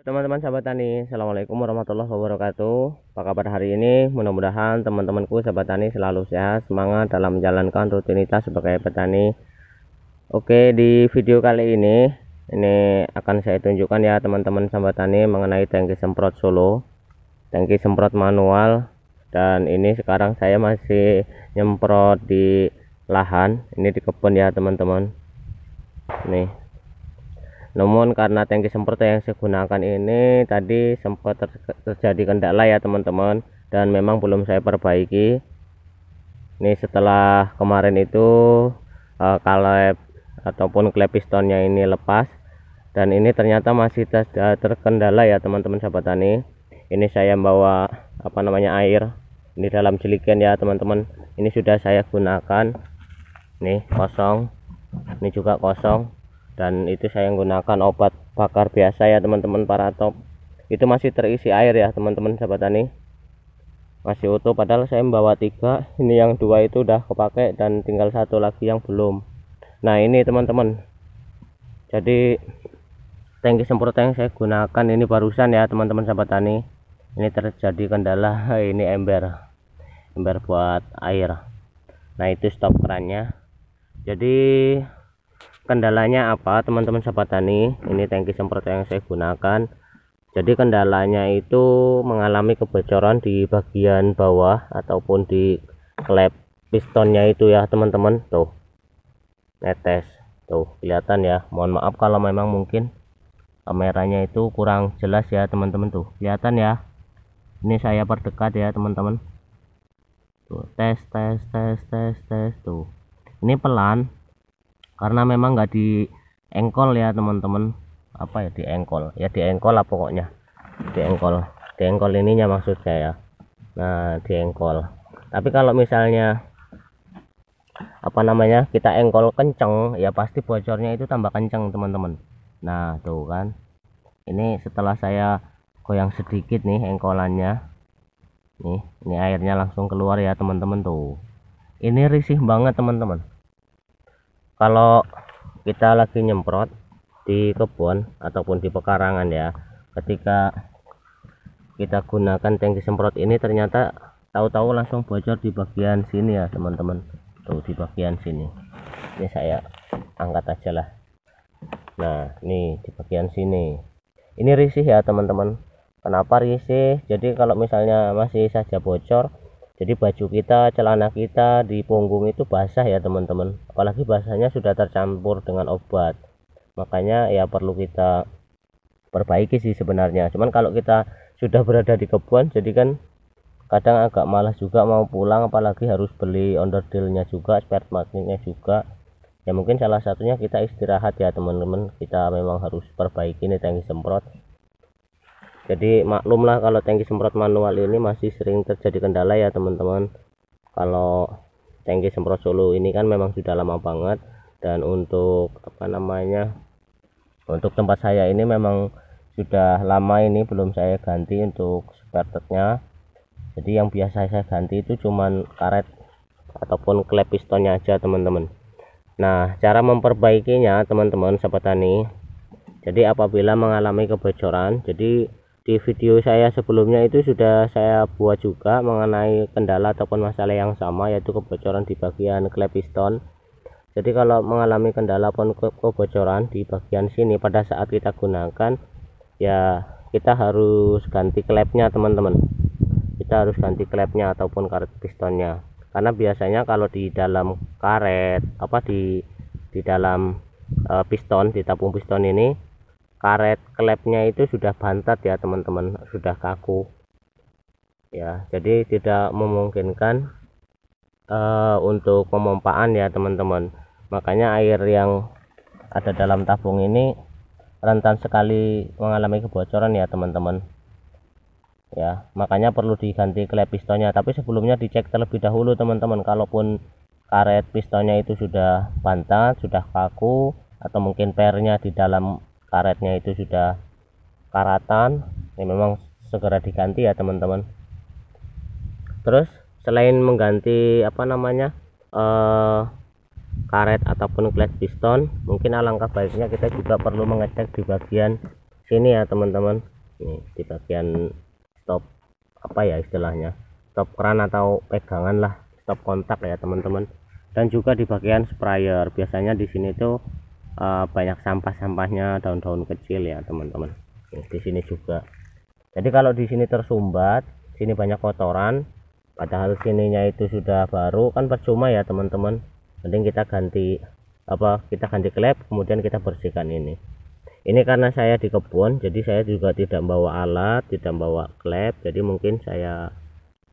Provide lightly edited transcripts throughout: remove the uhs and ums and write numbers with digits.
Teman-teman sahabat tani, assalamualaikum warahmatullahi wabarakatuh. Apa kabar hari ini? Mudah-mudahan teman-temanku sahabat tani selalu sehat, semangat dalam menjalankan rutinitas sebagai petani. Oke, di video kali ini akan saya tunjukkan ya teman-teman sahabat tani mengenai tangki semprot solo, tangki semprot manual. Dan ini sekarang saya masih nyemprot di lahan, ini di kebun ya teman-teman. Nih, namun karena tangki semprot yang saya gunakan ini tadi sempat terjadi kendala ya teman-teman, dan memang belum saya perbaiki. Ini setelah kemarin itu kalep ataupun klep pistonnya ini lepas, dan ini ternyata masih terkendala ya teman-teman sahabat tani. Ini saya bawa air ini dalam jerigen ya teman-teman. Ini sudah saya gunakan, nih kosong, ini juga kosong. Dan itu saya menggunakan obat bakar biasa ya teman-teman, Paratop. Itu masih terisi air ya teman-teman sahabat tani, masih utuh, padahal saya membawa 3. Ini yang 2 itu udah kepake dan tinggal 1 lagi yang belum. Nah ini teman-teman, jadi tangki semprot yang saya gunakan ini barusan ya teman-teman sahabat tani, ini terjadi kendala. Ini ember buat air. Nah itu stop kerannya. Jadi kendalanya apa teman-teman sahabat tani? Ini tangki semprot yang saya gunakan. Jadi kendalanya itu mengalami kebocoran di bagian bawah ataupun di klep pistonnya itu ya teman-teman. Tuh netes, tuh kelihatan ya. Mohon maaf kalau memang mungkin kameranya itu kurang jelas ya teman-teman. Tuh kelihatan ya, ini saya perdekat ya teman-teman. Tuh tes tuh, ini pelan karena memang nggak di engkol ya teman-teman. Di engkol lah pokoknya, di engkol ininya maksud saya. Nah di engkol, tapi kalau misalnya kita engkol kenceng ya pasti bocornya itu tambah kenceng teman-teman. Nah tuh kan, ini setelah saya goyang sedikit nih engkolannya, ini airnya langsung keluar ya teman-teman. Tuh ini risih banget teman-teman. Kalau kita lagi nyemprot di kebun ataupun di pekarangan ya, ketika kita gunakan tangki semprot ini ternyata tahu-tahu langsung bocor di bagian sini ya teman-teman. Tuh di bagian sini, ini saya angkat aja lah. Nah ini di bagian sini, ini risih ya teman-teman. Kenapa risih? Jadi kalau misalnya masih saja bocor, jadi baju kita, celana kita di punggung itu basah ya teman-teman, apalagi basahnya sudah tercampur dengan obat. Makanya ya perlu kita perbaiki sih sebenarnya. Cuman kalau kita sudah berada di kebun, jadi kan kadang agak malas juga mau pulang, apalagi harus beli onderdilnya juga, spare partnya juga. Ya mungkin salah satunya kita istirahat ya teman-teman. Kita memang harus perbaiki nih tangki semprot. Jadi maklumlah kalau tangki semprot manual ini masih sering terjadi kendala ya teman-teman. Kalau tangki semprot solo ini kan memang sudah lama banget, dan untuk untuk tempat saya ini memang sudah lama ini belum saya ganti untuk spare-nya. Jadi yang biasa saya ganti itu cuman karet ataupun klep pistonnya aja teman-teman. Nah cara memperbaikinya teman-teman sahabat tani, jadi apabila mengalami kebocoran, jadi di video saya sebelumnya itu sudah saya buat juga mengenai kendala ataupun masalah yang sama, yaitu kebocoran di bagian klep piston. Jadi kalau mengalami kendala pun kebocoran di bagian sini pada saat kita gunakan ya, kita harus ganti klepnya teman-teman. Kita harus ganti klepnya ataupun karet pistonnya, karena biasanya kalau di dalam karet di dalam piston, di tabung piston ini, karet klepnya itu sudah bantat ya teman-teman, sudah kaku ya, jadi tidak memungkinkan untuk pemompaan ya teman-teman. Makanya air yang ada dalam tabung ini rentan sekali mengalami kebocoran ya teman-teman ya. Makanya perlu diganti klep pistonnya, tapi sebelumnya dicek terlebih dahulu teman-teman. Kalaupun karet pistonnya itu sudah bantat, sudah kaku, atau mungkin pernya di dalam karetnya itu sudah karatan, ya memang segera diganti ya teman-teman. Terus selain mengganti karet ataupun klep piston, mungkin alangkah baiknya kita juga perlu mengecek di bagian sini ya teman-teman. Nih di bagian stop apa ya istilahnya, stop keran atau pegangan lah, stop kontak ya teman-teman. Dan juga di bagian sprayer, biasanya di sini tuh banyak sampah-sampahnya, daun-daun kecil ya teman-teman. Di sini juga. Jadi kalau di sini tersumbat, sini banyak kotoran, padahal sininya itu sudah baru, kan percuma ya teman-teman. Mending kita ganti klep, kemudian kita bersihkan ini karena saya di kebun, jadi saya juga tidak bawa alat, tidak bawa klep, jadi mungkin saya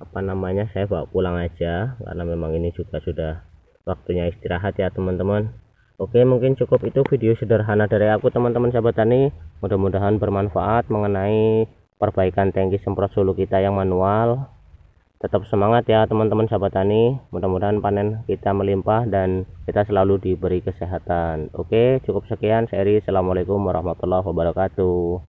saya bawa pulang aja, karena memang ini juga sudah waktunya istirahat ya teman-teman. Oke, mungkin cukup itu video sederhana dari aku teman-teman sahabat tani. Mudah-mudahan bermanfaat mengenai perbaikan tangki semprot sulu kita yang manual. Tetap semangat ya teman-teman sahabat tani, mudah-mudahan panen kita melimpah dan kita selalu diberi kesehatan. Oke, cukup sekian seri. Assalamualaikum warahmatullahi wabarakatuh.